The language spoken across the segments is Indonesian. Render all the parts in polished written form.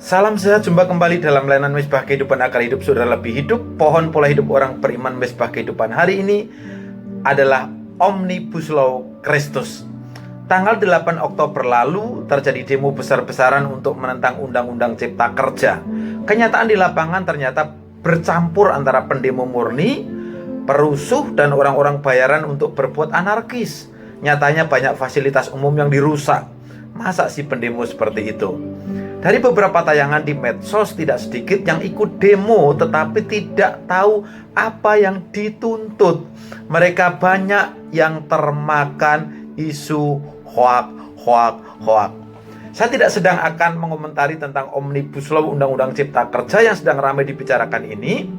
Salam sehat, jumpa kembali dalam layanan Mesbah Kehidupan Akar Hidup Saudara Lebih Hidup. Pohon pola hidup orang beriman Mesbah Kehidupan hari ini adalah Omnibus Law Christus. Tanggal 8 Oktober lalu terjadi demo besar-besaran untuk menentang Undang-Undang Cipta Kerja. Kenyataan di lapangan ternyata bercampur antara pendemo murni, perusuh, dan orang-orang bayaran untuk berbuat anarkis. Nyatanya banyak fasilitas umum yang dirusak. Masa sih pendemo seperti itu? Dari beberapa tayangan di medsos tidak sedikit yang ikut demo tetapi tidak tahu apa yang dituntut. Mereka banyak yang termakan isu hoak. Saya tidak sedang akan mengomentari tentang Omnibus Law Undang-Undang Cipta Kerja yang sedang ramai dibicarakan ini,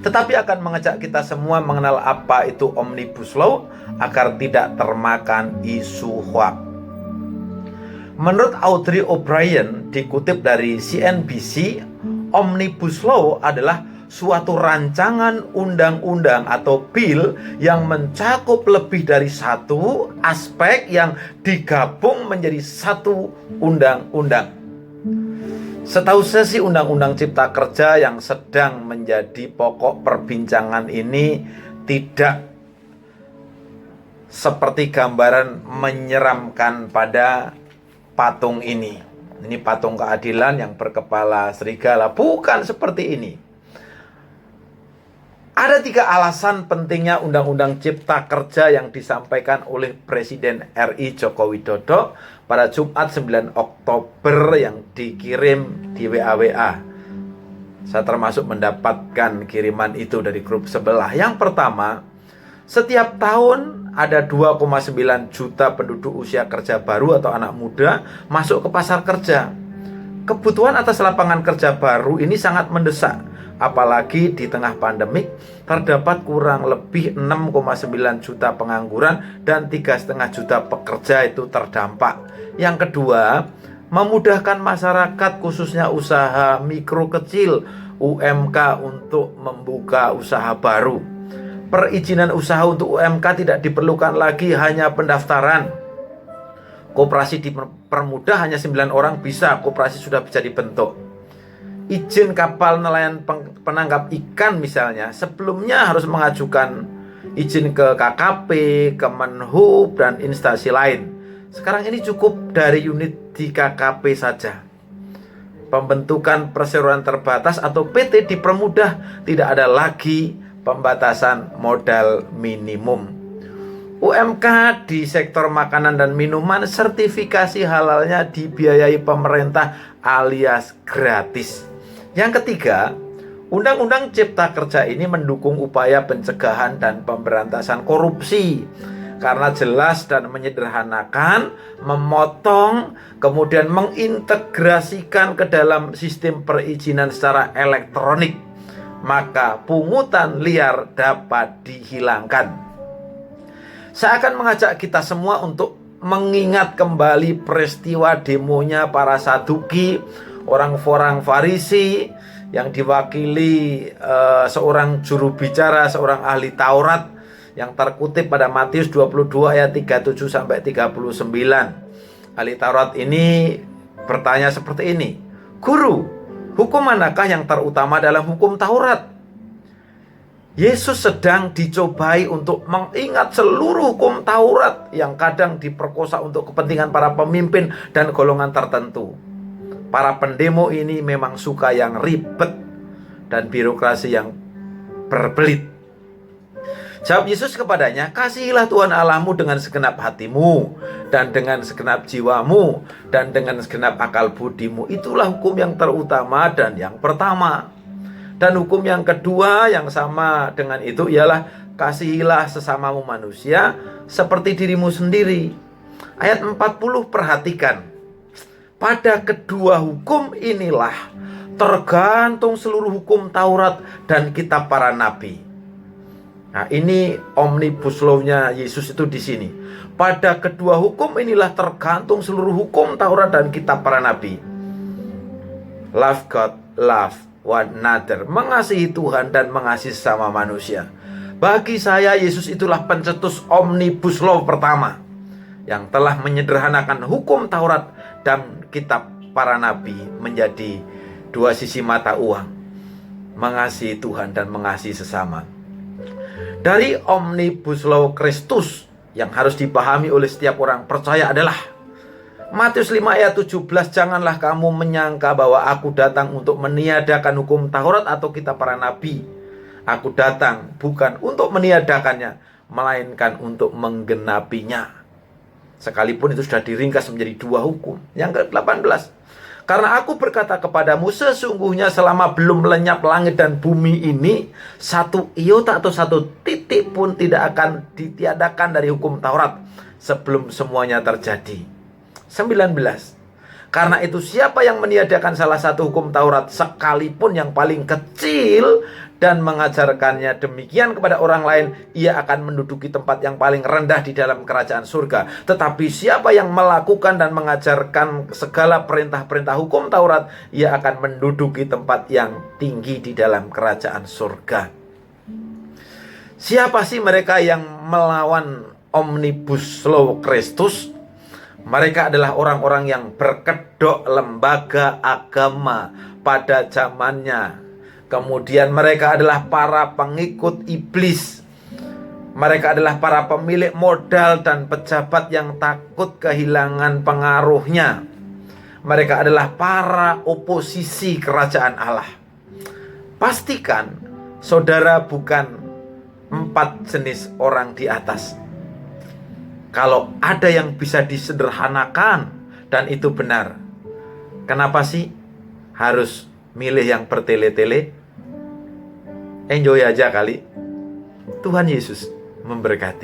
tetapi akan mengajak kita semua mengenal apa itu Omnibus Law agar tidak termakan isu hoak. Menurut Audrey O'Brien, dikutip dari CNBC, Omnibus Law adalah suatu rancangan undang-undang atau bill yang mencakup lebih dari satu aspek yang digabung menjadi satu undang-undang. Setahu saya sih Undang-Undang Cipta Kerja yang sedang menjadi pokok perbincangan ini tidak seperti gambaran menyeramkan pada patung ini. Ini patung keadilan yang berkepala serigala. Bukan seperti ini. Ada 3 alasan pentingnya Undang-Undang Cipta Kerja yang disampaikan oleh Presiden RI Joko Widodo pada Jumat 9 Oktober yang dikirim di WA. Saya termasuk mendapatkan kiriman itu dari grup sebelah. Yang pertama, setiap tahun ada 2,9 juta penduduk usia kerja baru atau anak muda masuk ke pasar kerja. Kebutuhan atas lapangan kerja baru ini sangat mendesak. Apalagi di tengah pandemik terdapat kurang lebih 6,9 juta pengangguran dan 3,5 juta pekerja itu terdampak. Yang kedua, memudahkan masyarakat khususnya usaha mikro kecil UMK untuk membuka usaha baru. Perizinan usaha untuk UMK tidak diperlukan lagi hanya pendaftaran. Koperasi dipermudah, hanya 9 orang bisa, koperasi sudah bisa dibentuk. Izin kapal nelayan penangkap ikan misalnya, sebelumnya harus mengajukan izin ke KKP, Kemenhub, dan instansi lain. Sekarang ini cukup dari unit di KKP saja. Pembentukan perseroan terbatas atau PT dipermudah, tidak ada lagi pembatasan modal minimum. UMK di sektor makanan dan minuman sertifikasi halalnya dibiayai pemerintah alias gratis. Yang ketiga, Undang-Undang Cipta Kerja ini mendukung upaya pencegahan dan pemberantasan korupsi karena jelas dan menyederhanakan, memotong, kemudian mengintegrasikan ke dalam sistem perizinan secara elektronik. Maka pungutan liar dapat dihilangkan. Saya akan mengajak kita semua untuk mengingat kembali peristiwa demonya para Saduki, orang-orang Farisi yang diwakili seorang juru bicara, seorang ahli Taurat yang terkutip pada Matius 22 ayat 37 sampai 39. Ahli Taurat ini bertanya seperti ini, "Guru, hukum manakah yang terutama dalam hukum Taurat?" Yesus sedang dicobai untuk mengingat seluruh hukum Taurat yang kadang diperkosa untuk kepentingan para pemimpin dan golongan tertentu. Para pendemo ini memang suka yang ribet dan birokrasi yang berbelit. Jawab Yesus kepadanya, "Kasihilah Tuhan Allahmu dengan segenap hatimu, dan dengan segenap jiwamu, dan dengan segenap akal budimu." Itulah hukum yang terutama dan yang pertama. Dan hukum yang kedua yang sama dengan itu ialah kasihilah sesamamu manusia seperti dirimu sendiri. Ayat 40, perhatikan. Pada kedua hukum inilah tergantung seluruh hukum Taurat dan kitab para nabi. Nah, ini Omnibus Law-nya Yesus itu di sini. Pada kedua hukum inilah tergantung seluruh hukum Taurat dan kitab para nabi. Love God, love one another. Mengasihi Tuhan dan mengasihi sesama manusia. Bagi saya Yesus itulah pencetus Omnibus Law pertama yang telah menyederhanakan hukum Taurat dan kitab para nabi menjadi dua sisi mata uang, mengasihi Tuhan dan mengasihi sesama. Dari Omnibus Law Christus yang harus dipahami oleh setiap orang percaya adalah Matius 5 ayat 17, janganlah kamu menyangka bahwa aku datang untuk meniadakan hukum Taurat atau kitab para nabi. Aku datang bukan untuk meniadakannya, melainkan untuk menggenapinya. Sekalipun itu sudah diringkas menjadi dua hukum. Yang ke-18, karena aku berkata kepadamu, sesungguhnya selama belum lenyap langit dan bumi ini, satu iota atau satu titik pun tidak akan ditiadakan dari hukum Taurat sebelum semuanya terjadi. 19, karena itu siapa yang meniadakan salah satu hukum Taurat sekalipun yang paling kecil dan mengajarkannya demikian kepada orang lain, ia akan menduduki tempat yang paling rendah di dalam kerajaan surga. Tetapi siapa yang melakukan dan mengajarkan segala perintah-perintah hukum Taurat, ia akan menduduki tempat yang tinggi di dalam kerajaan surga. Siapa sih mereka yang melawan Omnibus Law Christus? Mereka adalah orang-orang yang berkedok lembaga agama pada zamannya. Kemudian mereka adalah para pengikut iblis. Mereka adalah para pemilik modal dan pejabat yang takut kehilangan pengaruhnya. Mereka adalah para oposisi kerajaan Allah. Pastikan saudara bukan 4 jenis orang di atas. Kalau ada yang bisa disederhanakan dan itu benar, kenapa sih harus milih yang bertele-tele? Enjoy aja kali. Tuhan Yesus memberkati.